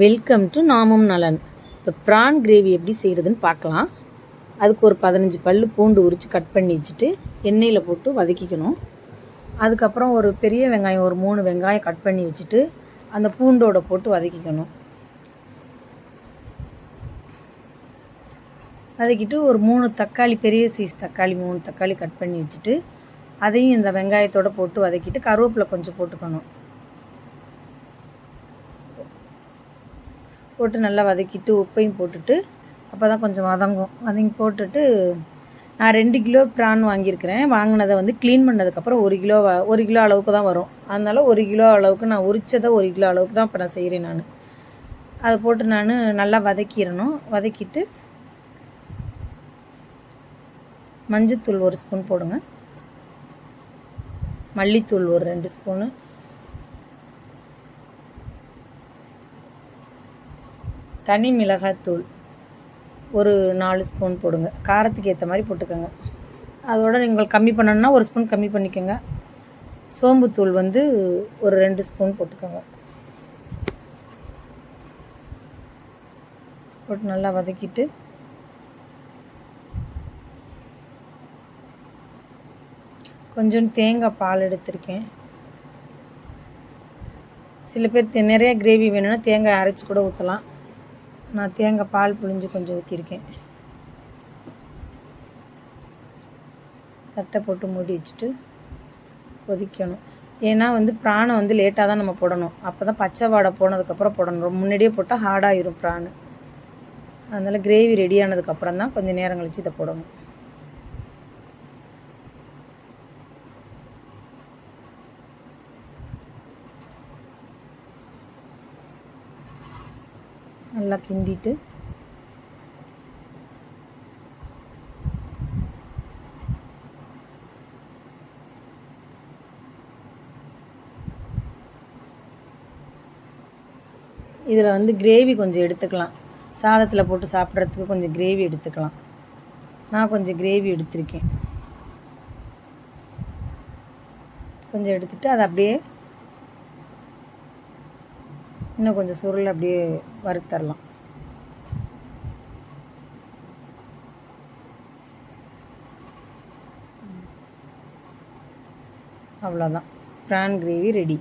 Welcome to நாமும் நலன். இப்போ ப்ரான் கிரேவி எப்படி செய்கிறதுன்னு பார்க்கலாம். அதுக்கு ஒரு 15 பல் பூண்டு உரித்து கட் பண்ணி வச்சுட்டு எண்ணெயில் போட்டு வதக்கிக்கணும். அதுக்கப்புறம் ஒரு பெரிய வெங்காயம் ஒரு 3 வெங்காயம் கட் பண்ணி வச்சுட்டு அந்த பூண்டோட போட்டு வதக்கிக்கணும். வதக்கிட்டு ஒரு 3 தக்காளி, பெரிய சைஸ் தக்காளி 3 தக்காளி கட் பண்ணி வச்சுட்டு அதையும் இந்த வெங்காயத்தோடு போட்டு வதக்கிட்டு கருவேப்பிலை கொஞ்சம் போட்டுக்கணும். போட்டு நல்லா வதக்கிட்டு உப்பையும் போட்டுட்டு அப்போ தான் கொஞ்சம் வதங்கி போட்டுட்டு நான் 2 கிலோ ப்ரான் வாங்கியிருக்கிறேன். வாங்கினதை வந்து க்ளீன் பண்ணதுக்கப்புறம் 1 கிலோ அளவுக்கு தான் வரும். அதனால் 1 கிலோ அளவுக்கு நான் உரித்ததை 1 கிலோ அளவுக்கு தான் இப்போ நான் செய்கிறேன். அதை போட்டு நான் நல்லா வதக்கிடணும். வதக்கிட்டு மஞ்சத்தூள் 1 ஸ்பூன் போடுங்க, மல்லித்தூள் ஒரு 2 ஸ்பூனு, தனி மிளகாய்த்தூள் ஒரு 4 ஸ்பூன் போடுங்க. காரத்துக்கு ஏற்ற மாதிரி போட்டுக்கோங்க. அதோட நீங்கள் கம்மி பண்ணணுன்னா 1 ஸ்பூன் கம்மி பண்ணிக்கோங்க. சோம்புத்தூள் வந்து ஒரு 2 ஸ்பூன் போட்டுக்கோங்க. போட்டு நல்லா வதக்கிட்டு கொஞ்சம் தேங்காய் பால் எடுத்திருக்கேன். சில பேர் நிறையா கிரேவி வேணும்னா தேங்காய் அரைச்சி கூட ஊற்றலாம். நான் தேங்காய் பால் புழிஞ்சு கொஞ்சம் ஊற்றிருக்கேன். தட்டை போட்டு மூடி வச்சுட்டு கொதிக்கணும். ஏன்னா வந்து ப்ரானை வந்து லேட்டாக தான் நம்ம போடணும். அப்போ தான் பச்சை வாடை போனதுக்கப்புறம் போடணும். ரொம்ப முன்னாடியே போட்டால் ஹார்டாகிடும் ப்ரான். அதனால் கிரேவி ரெடி ஆனதுக்கப்புறம் தான் கொஞ்சம் நேரம் கழித்து இதை போடணும். நல்லா கிண்டிட்டு இதில் வந்து கிரேவி கொஞ்சம் எடுத்துக்கலாம். சாதத்தில் போட்டு சாப்பிட்றதுக்கு கொஞ்சம் கிரேவி எடுத்துக்கலாம். நான் கொஞ்சம் கிரேவி எடுத்திருக்கேன். கொஞ்சம் எடுத்துகிட்டு அதை அப்படியே இன்னும் கொஞ்சம் சுருள் அப்படியே வறுத்தரலாம். அவ்வளோதான், ப்ரான் கிரேவி ரெடி.